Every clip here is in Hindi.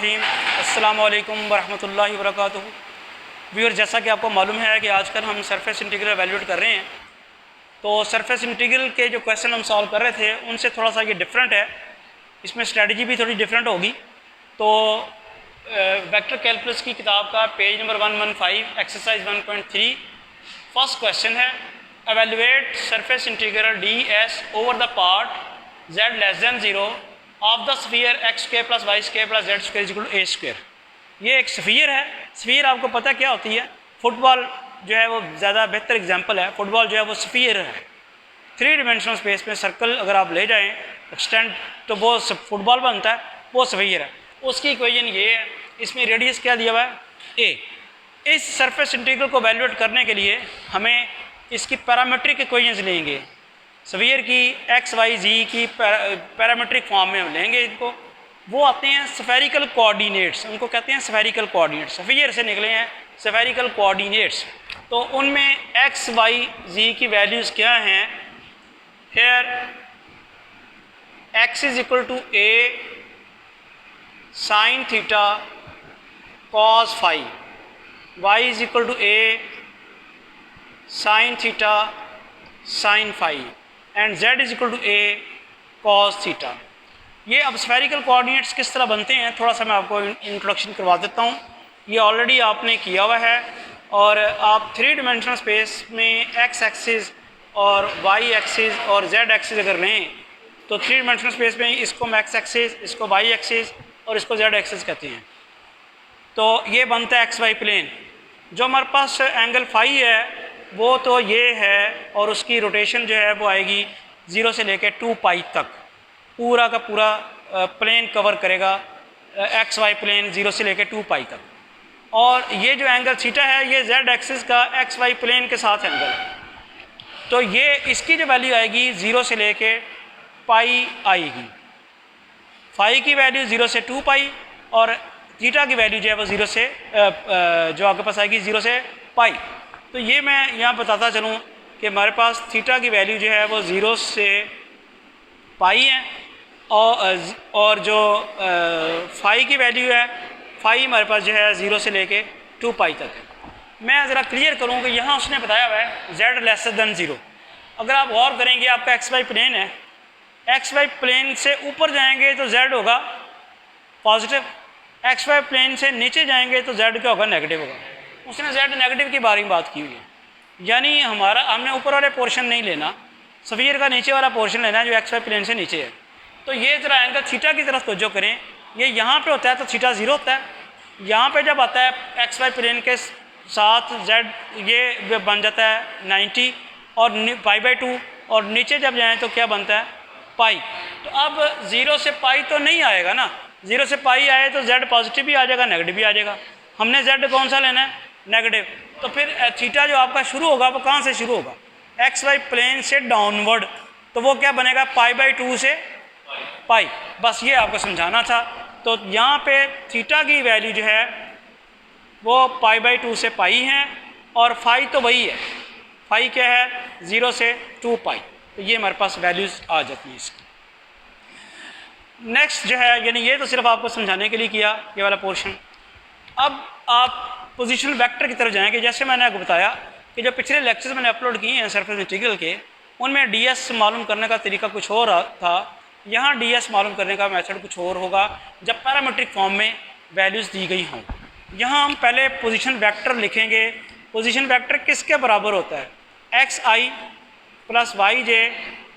बिस्मिल्लाहिर्रहमानिर्रहीम। अस्सलामु अलैकुम वरहमतुल्लाहि वबरकातुहू। व्यूअर, जैसा कि आपको मालूम है कि आजकल हम सरफेस इंटीग्रल एवेल्यूएट कर रहे हैं, तो सरफेस इंटीग्रल के जो क्वेश्चन हम सॉल्व कर रहे थे उनसे थोड़ा सा ये डिफरेंट है। इसमें स्ट्रेटजी भी थोड़ी डिफरेंट होगी। तो वेक्टर कैलकुलस की किताब का page number 115 exercise 1.3 first question है, evaluate surface integral d s over the part z less than 0 of the sphere x square plus y square plus z square equal to a square. ये एक स्फीयर है। स्फीयर आपको पता क्या होती है? फुटबॉल जो है वो ज़्यादा बेहतर एग्जांपल है। फुटबॉल जो है वो स्फीयर है। 3 डिमेंशनल स्पेस में सर्कल अगर आप ले जाएं एक्सटेंड तो वो फुटबॉल बनता है, वो स्फीयर है। उसकी इक्वेशन ये है, इसमें रेडियस क्या दिया हुआ है? ए। इस सरफेस इंटीग्रल को वैल्यूएट करने के लिए हमें इसकी पैरामीट्रिक इक्वेशंस लेंगे। स्फीयर की एक्स वाई जी की पैरामीट्रिक फॉर्म में हम लेंगे इनको। वो आते हैं स्फेरिकल कोऑर्डिनेट्स, उनको कहते हैं स्फेरिकल कोऑर्डिनेट्स। स्फीयर से निकले हैं स्फेरिकल कोऑर्डिनेट्स। तो उनमें एक्स वाई जी की वैल्यूज़ क्या हैं? Here x is equal to a sine theta cos phi, y is equal to a sine theta sine phi and z is equal to a cos theta. ये अब स्फेरिकल कोऑर्डिनेट्स किस तरह बनते हैं थोड़ा सा मैं आपको इंट्रोडक्शन करवा देता हूँ। ये ऑलरेडी आपने किया हुआ है। और आप 3 डिमेंशनल स्पेस में x एक्सिस और y एक्सिस और z एक्सिस अगर लें तो 3 डिमेंशनल स्पेस में इसको हम x एक्सिस, इसको y एक्सिस और इसको z एक्सिस कहते हैं। तो ये बनता है xy प्लेन। जो हमारे पास एंगल फाई है वो तो ये है, और उसकी रोटेशन जो है वो आएगी 0 से लेकर 2 पाई तक। पूरा का पूरा प्लेन कवर करेगा एक्स वाई प्लेन 0 से लेकर 2 पाई तक। और ये जो एंगल थीटा है ये z एक्सिस का एक्स वाई प्लेन के साथ एंगल है। तो ये इसकी जो वैल्यू आएगी 0 से लेकर पाई आएगी। फाई की वैल्यू 0 से 2 पाई और थीटा की वैल्यू जो है वो 0 से जो आपके पास आएगी 0 से पाई। तो ये मैं यहाँ बताता चलूँ कि हमारे पास थीटा की वैल्यू जो है वो 0 से पाई है और जो फाई की वैल्यू है, फाई हमारे पास जो है 0 से लेके 2 पाई तक है। मैं ज़रा क्लियर करूँ कि यहाँ उसने बताया हुआ है z लेस दैन 0। अगर आप गौर करेंगे आपका एक्स वाई प्लेन है, एक्स वाई प्लेन से ऊपर जाएंगे तो z होगा पॉजिटिव, एक्स वाई प्लेन से नीचे जाएंगे तो z क्या होगा? नेगेटिव होगा। उसने z नेगेटिव के बारे में बात की हुई है। यानी हमने ऊपर वाले पोर्शन नहीं लेना, स्फीयर का नीचे वाला पोर्शन लेना है जो एक्स वाई प्लेन से नीचे है। तो ये ज़रा एंगल थीटा की तरफ तवज्जो करें। ये यहाँ पे होता है तो थीटा 0 होता है। यहाँ पे जब आता है एक्स वाई प्लेन के साथ z ये बन जाता है 90 और π/2, और नीचे जब जाएँ तो क्या बनता है? पाई। तो अब 0 से पाई तो नहीं आएगा ना। 0 से पाई आए तो z पॉजिटिव भी आ जाएगा, नेगेटिव भी आ जाएगा। हमने z कौन सा लेना है? नेगेटिव। तो फिर थीटा जो आपका शुरू होगा वो कहाँ से शुरू होगा? एक्स वाई प्लेन से डाउनवर्ड। तो वो क्या बनेगा? π/2 से पाई। बस ये आपको समझाना था। तो यहाँ पे थीटा की वैल्यू जो है वो π/2 से पाई है और फाई तो वही है। फाई क्या है? 0 से 2 पाई। तो ये हमारे पास वैल्यूज़ आ जाती हैं इसकी। नेक्स्ट जो है, यानी ये तो सिर्फ आपको समझाने के लिए किया ये वाला पोर्शन। अब आप पोजीशनल वेक्टर की तरफ जाएंगे। जैसे मैंने आपको बताया कि जो पिछले लेक्चर्स मैंने अपलोड किए हैं सरफेस इंटीग्रल के, उनमें डीएस मालूम करने का तरीका कुछ और था। यहाँ डीएस मालूम करने का मेथड कुछ और होगा जब पैरामीट्रिक फॉर्म में वैल्यूज़ दी गई हों। यहाँ हम पहले पोजीशन वेक्टर लिखेंगे। पोजीशन वेक्टर किसके बराबर होता है? एक्स आई प्लस वाई जे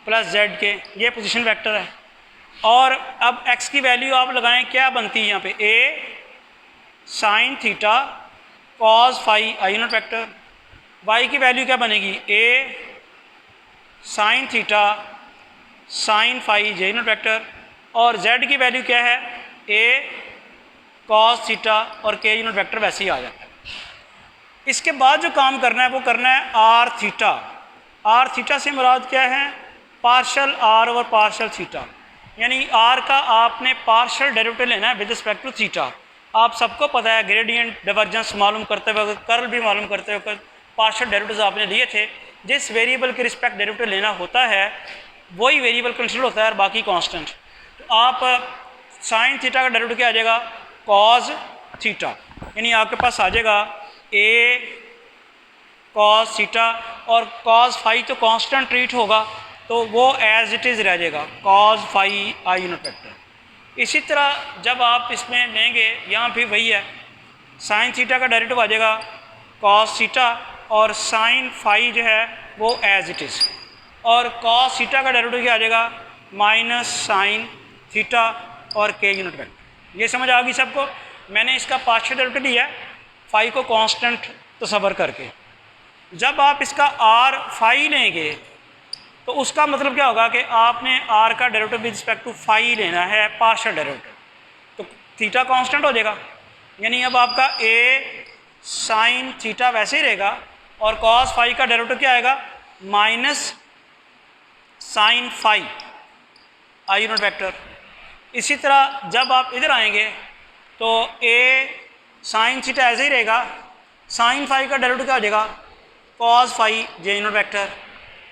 प्लस जेड के, ये पोजीशन वेक्टर है। और अब एक्स की वैल्यू आप लगाएं, क्या बनती है यहाँ पे? A sine theta cos phi i unit vector. Y की वैल्यू क्या बनेगी? A sine theta sine phi j unit vector. और जेड की वैल्यू क्या है? ए कॉस थीटा और के यूनिट वेक्टर वैसे ही आ जाता है। इसके बाद जो काम करना है वो करना है आर थीटा। आर थीटा से मुराद क्या है? Partial r over partial theta. यानी आर का आपने पार्शल डेरिवेटिव लेना है विद रिस्पेक्ट टू थीटा। आप सबको पता है ग्रेडियंट डिवर्जेंस मालूम करते हुए, कर्ल भी मालूम करते हुए पार्शियल डेरिवेटिव्स आपने लिए थे। जिस वेरिएबल के रिस्पेक्ट डेरिवेटिव लेना होता है वही वेरिएबल कंसिडर होता है और बाकी कांस्टेंट। तो आप साइन थीटा का डेरिवेटिव क्या आ जाएगा? कॉज थीटा, यानी आपके पास आ जाएगा ए कॉस थीटा, और कॉस फाई तो कांस्टेंट ट्रीट होगा तो वो एज इट इज़ रह जाएगा cos phi i unit vector. इसी तरह जब आप इसमें लेंगे यहाँ भी वही है, साइन थीटा का डेरिवेटिव आ जाएगा कॉस थीटा, और साइन फाई जो है वो एज इट इज़, और कॉस थीटा का डेरिवेटिव क्या आ जाएगा माइनस साइन थीटा और के यूनिट वेक्टर। ये समझ आ गई सबको? मैंने इसका पार्शियल डेरिवेटिव लिया है फाई को कांस्टेंट तस्वर करके। जब आप इसका आर फाई लेंगे तो उसका मतलब क्या होगा कि आपने आर का derivative with respect to phi लेना है, पार्शियल डेरिवेटिव, तो थीटा कांस्टेंट हो जाएगा, यानी अब आपका ए साइन थीटा वैसे ही रहेगा, और कॉस फाई का डेरिवेटिव क्या आएगा minus sine phi i unit vector. इसी तरह जब आप इधर आएंगे तो ए साइन थीटा ऐसे ही रहेगा, साइन फाई का डेरिवेटिव क्या हो जाएगा cos phi j unit vector,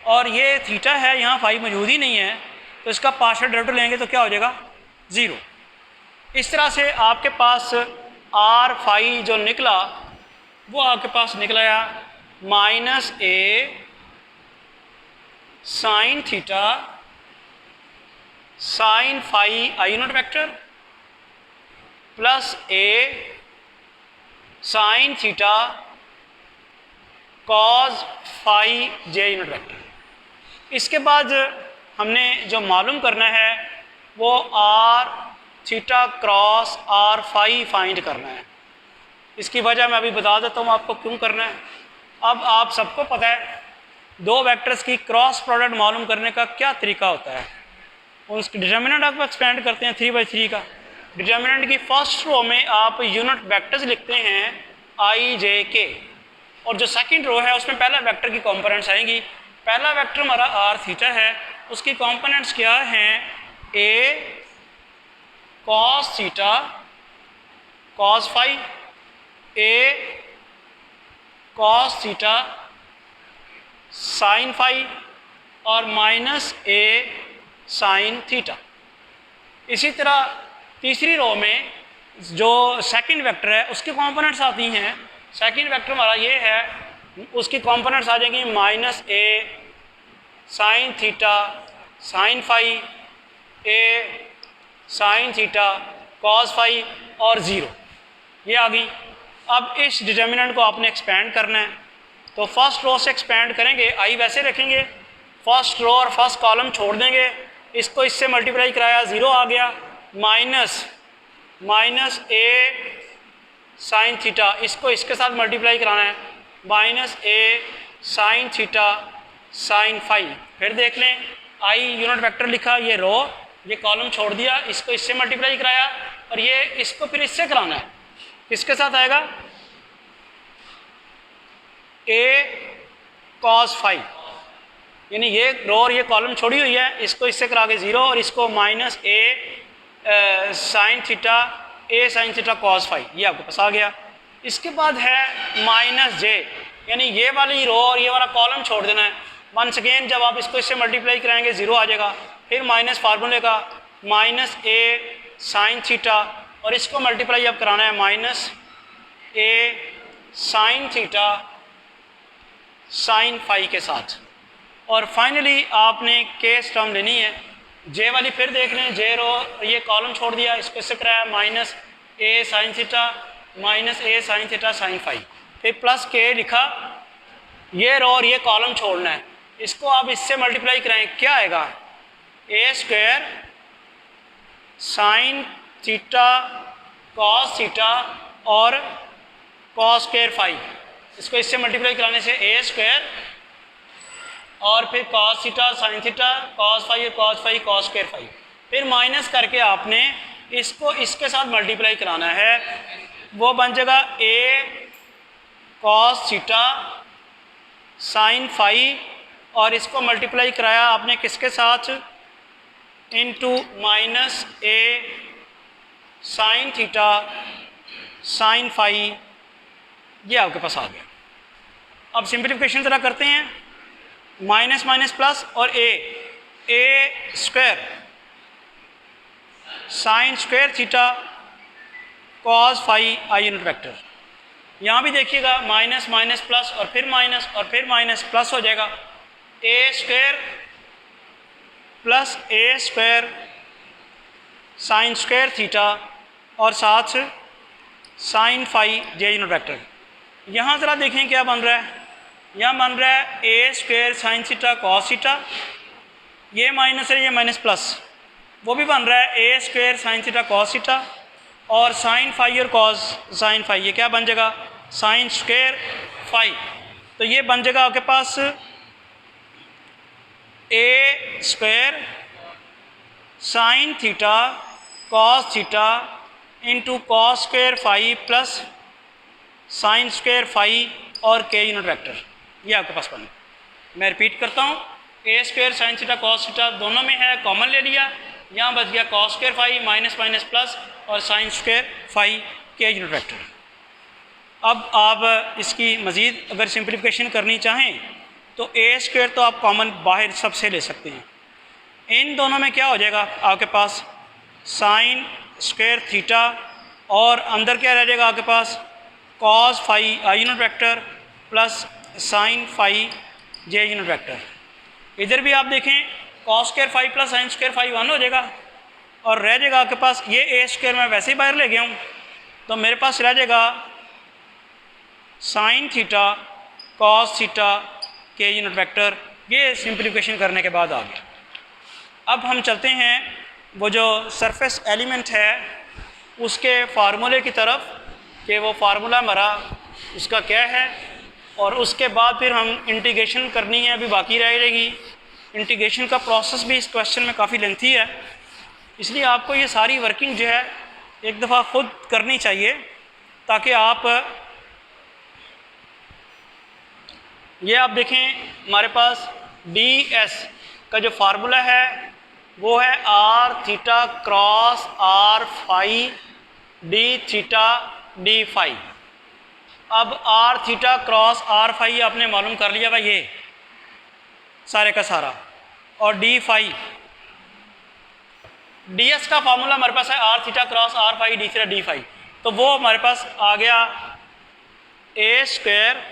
और ये थीटा है यहाँ फाई मौजूद ही नहीं है तो इसका पार्शियल डेरिवेटिव लेंगे तो क्या हो जाएगा ज़ीरो। इस तरह से आपके पास आर फाई जो निकला वो आपके पास निकला minus a sine theta sine phi i unit vector plus a sine theta cos phi j unit vector. इसके बाद हमने जो मालूम करना है वो r theta cross r phi find करना है। इसकी वजह मैं अभी बता देता हूँ आपको क्यों करना है। अब आप सबको पता है दो वेक्टर्स की क्रॉस प्रोडक्ट मालूम करने का क्या तरीका होता है। उसकी डिटर्मिनेंट आप एक्सपेंड करते हैं 3/3 का। डिटर्मिनेंट की फर्स्ट रो में आप यूनिट वेक्टर्स लिखते हैं आई जे के, और जो सेकंड रो है उसमें पहला वेक्टर की कंपोनेंट्स आएंगी। पहला वेक्टर हमारा आर थीटा है, उसकी कंपोनेंट्स क्या हैं ए कॉस थीटा कॉस फाई, ए कॉस थीटा साइन फाई, और माइनस ए साइन थीटा। इसी तरह तीसरी रो में जो सेकंड वेक्टर है उसकी कंपोनेंट्स आती हैं। सेकंड वेक्टर हमारा ये है, उसकी कंपोनेंट्स आ जाएंगी minus a sine theta sine phi, A sine theta cos phi, और ज़ीरो, ये आ गई। अब इस डिटर्मिनेंट को आपने एक्सपेंड करना है, तो फर्स्ट रो से एक्सपेंड करेंगे, आई वैसे रखेंगे, फर्स्ट रो और फर्स्ट कॉलम छोड़ देंगे, इसको इससे मल्टीप्लाई कराया ज़ीरो आ गया, माइनस ए साइन थीटा, इसको इसके साथ मल्टीप्लाई कराना है minus a sine theta sine phi. फिर देख लें आई यूनिट वेक्टर लिखा, ये रो, ये कॉलम छोड़ दिया, इसको इससे मल्टीप्लाई कराया, और ये इसको फिर इससे कराना है, किसके साथ आएगा ए कॉस फाई, यानी ये रो और ये कॉलम छोड़ी हुई है, इसको इससे करा के ज़ीरो, और इसको minus a sine theta A sine theta cos phi, ये आपके पास आ गया। इसके बाद है माइनस जे, यानी ये वाली रो और ये वाला कॉलम छोड़ देना है। वंस अगेन जब आप इसको इससे मल्टीप्लाई कराएंगे ज़ीरो आ जाएगा, फिर माइनस फार्मूले का माइनस ए साइन थीटा, और इसको मल्टीप्लाई अब कराना है minus a sine theta sine phi के साथ, और फाइनली आपने केस टर्म लेनी है जे वाली। फिर देख लें जे रो ये कॉलम छोड़ दिया, इसको इससे कराया minus a sine theta minus a sine theta sine phi, फिर प्लस के लिखा, ये रो और ये कॉलम छोड़ना है, इसको आप इससे मल्टीप्लाई कराएं, क्या आएगा a square sine theta cos theta और कॉस स्क्वायर फाई, इसको इससे मल्टीप्लाई कराने से ए स्क्वायर, और फिर cos theta sine theta cos phi और cos phi cos square phi, फिर माइनस करके आपने इसको इसके साथ मल्टीप्लाई कराना है, वो बन जाएगा a cos theta sine phi, और इसको मल्टीप्लाई कराया आपने किसके साथ into minus a sine theta sine phi, ये आपके पास आ गया। अब सिंप्लीफिकेशन ज़रा करते हैं, माइनस माइनस प्लस, और a square sine square theta cos phi i unit vector. यहाँ भी देखिएगा माइनस माइनस प्लस और फिर माइनस प्लस हो जाएगा, ए स्क्वायर प्लस ए स्क्वायर साइन स्क्वायर थीटा और साथ sign phi j unit vector. यहाँ ज़रा देखें क्या बन रहा है, यहाँ बन रहा है a square sine theta cos theta, ये माइनस है ये माइनस प्लस, वो भी बन रहा है a square sine theta cos theta और साइन फाई और कॉस साइन फाई, ये क्या बन जाएगा साइन स्क्वायर फाई। तो ये बन जाएगा आपके पास a square sine theta cos theta into cos square phi plus sine square phi और के यूनिट वेक्टर, ये आपके पास बन। मैं रिपीट करता हूँ, a square sine theta cos theta दोनों में है, कॉमन ले लिया, यहाँ बच गया cos square phi minus minus plus और sine square phi k unit vector. अब आप इसकी मज़ीद अगर सिंप्लीफिकेशन करनी चाहें तो ए स्क्वायर तो आप कॉमन बाहर सबसे ले सकते हैं, इन दोनों में क्या हो जाएगा आपके पास साइन स्क्वायर थीटा और अंदर क्या रह जाएगा आपके पास cos phi i unit vector plus sine phi j unit vector. इधर भी आप देखें cos square phi plus sine square phi 1 हो जाएगा और रह जाएगा आपके पास ये ए स्क्वायर मैं वैसे ही बाहर ले गया हूँ, तो मेरे पास रह जाएगा sign theta cos theta k unit vector. ये सिंप्लीफिकेशन करने के बाद आ गया। अब हम चलते हैं वो जो सरफेस एलिमेंट है उसके फार्मूले की तरफ कि वो फार्मूला हमारा उसका क्या है, और उसके बाद फिर हम इंटीग्रेशन करनी है, अभी बाकी रह जाएगी। इंटीग्रेशन का प्रोसेस भी इस क्वेश्चन में काफ़ी लेंथी है, इसलिए आपको ये सारी वर्किंग जो है एक दफ़ा खुद करनी चाहिए ताकि आप ये आप देखें हमारे पास डी एस का जो फार्मूला है वो है r theta cross r phi d theta d phi. अब r theta cross r phi आपने मालूम कर लिया भाई, ये सारे का सारा, और डी फाई डी एस का फार्मूला हमारे पास है r theta cross r phi d theta d phi, तो वो हमारे पास आ गया a square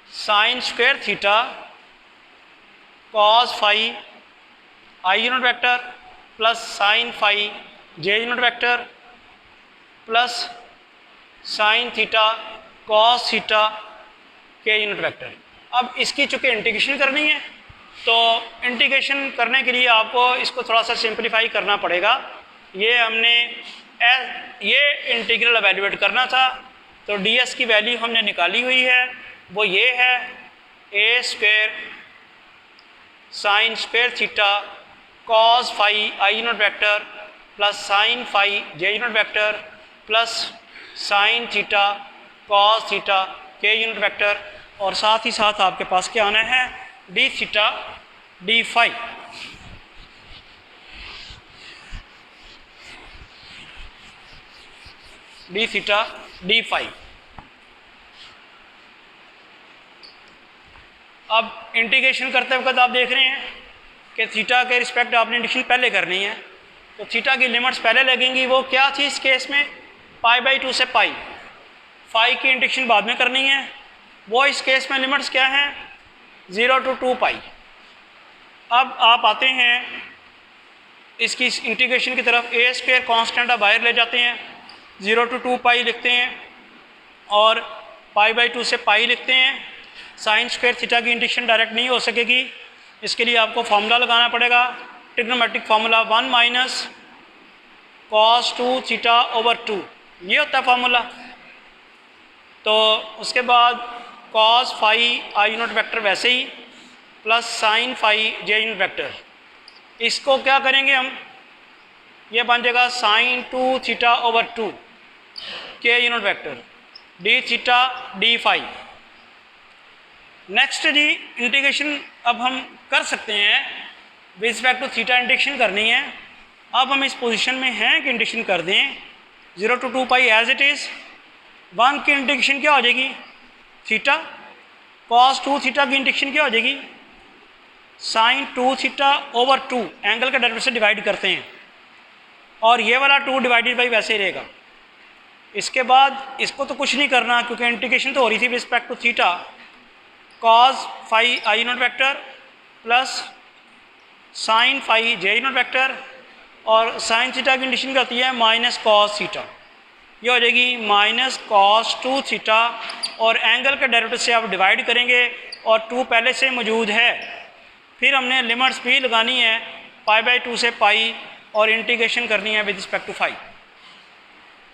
sine square theta cos phi i unit vector plus sine phi j unit vector plus sine theta cos theta k unit vector. अब इसकी चूँकि इंटीग्रेशन करनी है तो इंटीग्रेशन करने के लिए आपको इसको थोड़ा सा सिंप्लीफाई करना पड़ेगा। ये हमने ये इंटीग्रल एवेल्यूएट करना था, तो डी एस की वैल्यू हमने निकाली हुई है, वो ये है a square sine square theta cos phi i unit vector plus sine phi j unit vector plus sine theta cos theta k unit vector, और साथ ही साथ आपके पास क्या आना है d theta d phi. D theta d phi. अब इंटीग्रेशन करते वक्त आप देख रहे हैं कि थीटा के रिस्पेक्ट आपने इंटीग्रेशन पहले करनी है, तो थीटा की लिमिट्स पहले लगेंगी। वो क्या थी इस केस में π/2 से पाई, फाई की इंटीग्रेशन बाद में करनी है। वो इस केस में लिमिट्स क्या हैं 0 to 2 पाई। अब आप आते हैं इसकी इंटीग्रेशन की तरफ, ए स्क्वायर कॉन्स्टेंट आप बाहर ले जाते हैं, 0 to 2 पाई लिखते हैं और π/2 से पाई लिखते हैं। साइन स्क्वायर थीटा की इंटीग्रेशन डायरेक्ट नहीं हो सकेगी, इसके लिए आपको फार्मूला लगाना पड़ेगा, trigonometric formula 1 minus cos 2 theta over 2, ये होता है फार्मूला। तो उसके बाद cos phi i unit vector वैसे ही plus sine phi j unit vector, इसको क्या करेंगे हम, ये बन जाएगा साइन 2 थीटा ओवर 2 के unit vector d theta d phi. Next जी इंटीग्रेशन अब हम कर सकते हैं with respect to theta, integration करनी है। अब हम इस पोजीशन में हैं कि इंटीग्रेशन कर दें 0 to 2 pi as it is. 1 की इंटीग्रेशन क्या हो जाएगी थीटा, cos 2 थीटा की इंटीग्रेशन क्या हो जाएगी साइन 2 थीटा ओवर 2, एंगल का डेरिवेटिव से डिवाइड करते हैं और ये वाला 2 डिवाइडेड बाई वैसे ही रहेगा। इसके बाद इसको तो कुछ नहीं करना क्योंकि इंटीग्रेशन तो हो रही थी respect to theta, cos phi i naught vector plus sine phi j naught vector, और साइन थीटा की कंडीशन क्या होती है माइनस कॉस थीटा, ये हो जाएगी माइनस कॉस 2 थीटा, और एंगल के डेरिवेटिव से आप डिवाइड करेंगे और 2 पहले से मौजूद है। फिर हमने लिमिट्स भी लगानी है पाई बाई 2 से पाई, और इंटीग्रेशन करनी है with respect to phi.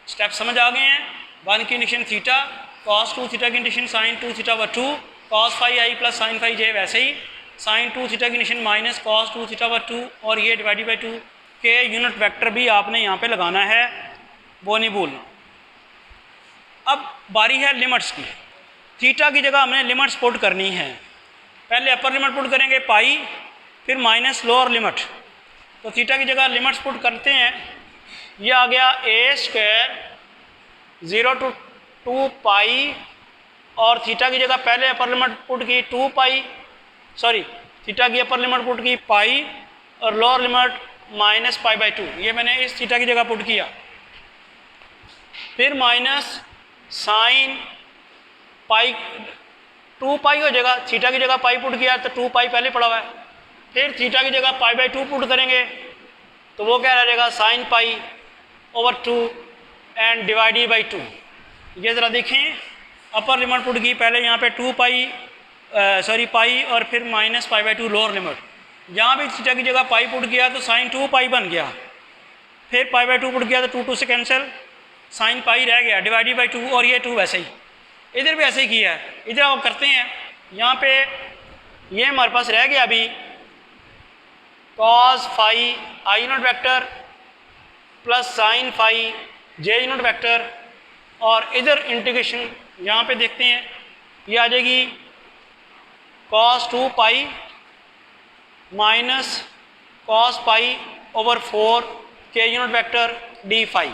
Step समझ आ गए हैं। 1 की कंडीशन थीटा, कॉस 2 थीटा की कंडीशन साइन 2 थीटा व 2, cos phi i plus sine phi j, वैसे ही साइन 2 थीटा की कंडीशन माइनस कॉस 2 थीटा व 2, और ये डिवाइडेड बाई 2 के यूनिट वेक्टर भी आपने यहाँ पे लगाना है, वो नहीं भूलना। अब बारी है लिमिट्स की। थीटा की जगह हमने लिमिट्स पुट करनी है। पहले अपर लिमिट पुट करेंगे पाई, फिर माइनस लोअर लिमिट। तो थीटा की जगह लिमिट्स पुट करते हैं। ये आ गया ए स्क्वायर 0 to 2 पाई, और थीटा की जगह पहले अपर लिमिट पुट की 2 पाई, सॉरी थीटा की अपर लिमिट पुट की पाई, और lower limit minus pi by 2, ये मैंने इस थीटा की जगह पुट किया। फिर माइनस साइन पाई 2 पाई हो जाएगा, थीटा की जगह पाई पुट किया तो 2 पाई पहले पड़ा हुआ है। फिर थीटा की जगह पाई बाई 2 पुट करेंगे तो वो क्या रहेगा sine pi over 2 and divided by 2। ये ज़रा देखें, अपर लिमिट पुट की पहले यहाँ पे 2 पाई पाई, और फिर minus pi by 2 lower limit. यहाँ भी थीटा की जगह पाई पुट किया तो साइन 2 पाई बन गया, फिर पाई बाई 2 पुट किया तो 2 से कैंसिल, साइन पाई रह गया डिवाइडेड बाई 2, और ये 2 वैसे ही। इधर भी ऐसे ही किया है। इधर आप करते हैं, यहाँ पे ये हमारे पास रह गया अभी cos phi i unit vector plus sine phi j unit vector, और इधर इंटीग्रेशन यहाँ पे देखते हैं, ये आ जाएगी cos 2 pi minus cos pi over 4 k unit vector d phi.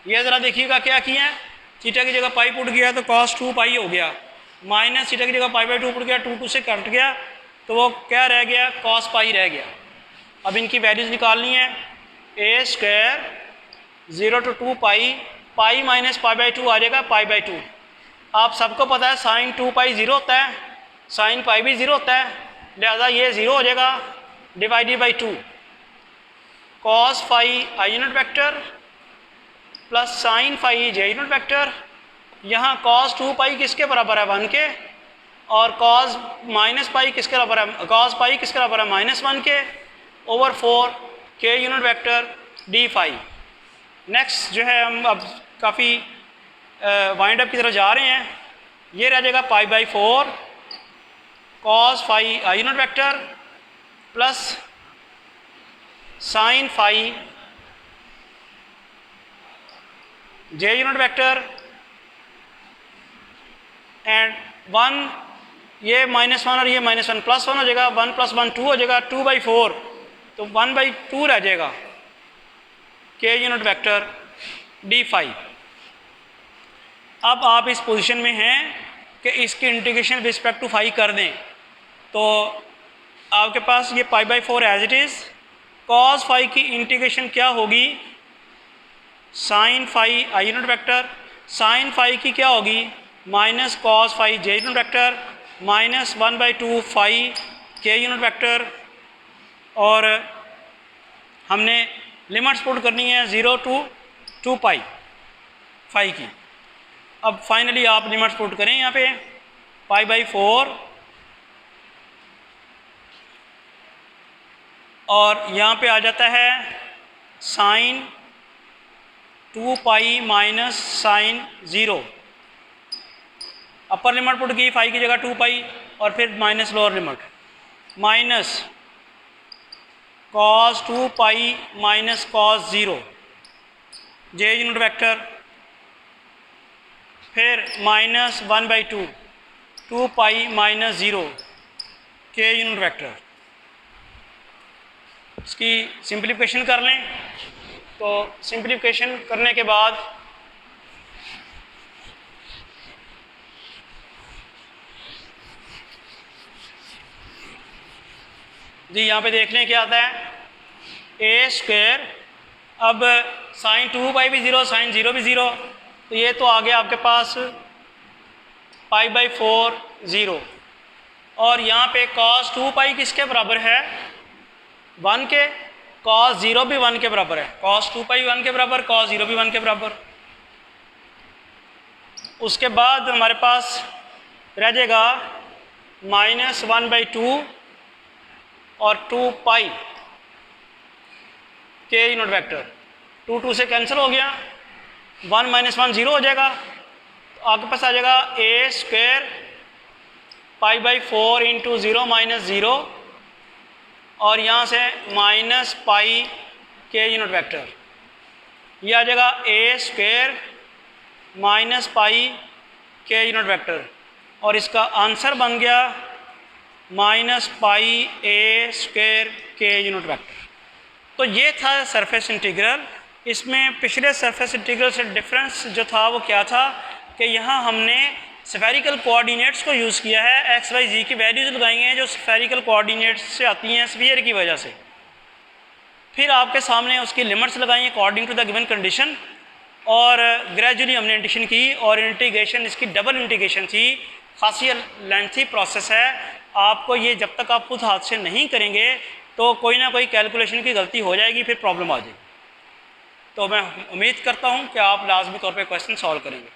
ये ज़रा देखिएगा क्या किया है, थीटा की जगह पाई पुट किया तो कॉस 2 पाई हो गया, माइनस थीटा की जगह पाई बाई 2 पुट किया, 2 से कट गया तो वो क्या रह गया कॉस पाई रह गया। अब इनकी वैल्यूज़ निकालनी है। A square 0 to 2 pi, pi minus pi by 2 आ जाएगा पाई बाई 2। आप सबको पता है साइन 2 पाई 0 होता है, साइन पाई भी 0 होता है, लिहाजा ये 0 हो जाएगा divided by 2। Cos phi i unit vector plus sine phi j unit vector. यहाँ कॉस 2 पाई किसके बराबर है 1 के, और कॉस माइनस पाई किसके बराबर है, कॉस पाई किसके बराबर है माइनस 1 के, over 4 k unit vector d phi. Next जो है हम अब काफ़ी वाइंड अप की तरफ जा रहे हैं। ये रह जाएगा pi by 4 cos phi i unit vector plus sine phi j unit vector and 1, ये -1 और ये -1 +1 हो जाएगा, 1 + 1 2 हो जाएगा, 2/4 तो 1/2 रह जाएगा के यूनिट वेक्टर डी फाई। अब आप इस पोजीशन में हैं कि इसकी इंटीग्रेशन रिस्पेक्ट टू फाई कर दें, तो आपके पास ये π/4 as it is, cos phi की इंटीग्रेशन क्या होगी sine phi i unit vector, sine phi की क्या होगी minus cos phi j unit vector minus 1/2 phi k unit vector, और हमने लिमिट्स पुट करनी है 0 to 2 पाई फाई की। अब फाइनली आप लिमिट्स पुट करें यहाँ पे π/4 और यहाँ पे आ जाता है sine 2 pi minus sine 0, upper limit put की फाई की जगह 2 पाई और फिर minus lower limit minus cos 2 pi minus cos 0 j unit vector, फिर minus 1/2 2 pi minus 0 k unit vector. इसकी सिंप्लीफिकेशन कर लें, तो सिंप्लीफिकेशन करने के बाद जी यहाँ पे देख लें क्या आता है, ए स्क्वायर अब साइन 2 पाई भी 0, साइन 0 भी 0, तो ये तो आ गया आपके पास पाई बाई 4 0। और यहाँ पे cos 2 पाई किसके बराबर है? 1 के। cos 0 भी 1 के बराबर है, cos 2 पाई 1 के बराबर, cos 0 भी 1 के बराबर। उसके बाद हमारे पास रह जाएगा -1/2 और 2 पाई के यूनिट वेक्टर। 2 2 से कैंसिल हो गया, 1 - 1 0 हो जाएगा, तो आपके पास आ जाएगा a² पाई बाई 4 इंटू 0 - 0 और यहाँ से माइनस पाई के यूनिट वेक्टर, ये आ जाएगा a² माइनस पाई के यूनिट वेक्टर, और इसका आंसर बन गया -पाई a² के यूनिट वेक्टर। तो ये था सरफेस इंटीग्रल। इसमें पिछले सरफेस इंटीग्रल से डिफरेंस जो था वो क्या था कि यहाँ हमने स्फेरिकल कोऑर्डिनेट्स को यूज़ किया है, एक्स वाई जी की वैल्यूज़ लगाई हैं जो स्फेरिकल कोऑर्डिनेट्स से आती हैं स्फीयर की वजह से। फिर आपके सामने उसकी लिमिट्स लगाई हैं according to the given condition, और ग्रेजुअली हमने इंटीग्रेशन की, और इंटीग्रेशन इसकी डबल इंटीग्रेशन थी, खासी लेंथी प्रोसेस है। आपको ये जब तक आप खुद हाथ से नहीं करेंगे तो कोई ना कोई कैलकुलेशन की गलती हो जाएगी, फिर प्रॉब्लम आ जाएगी। तो मैं उम्मीद करता हूँ कि आप लाजमी तौर पे क्वेश्चन सॉल्व करेंगे।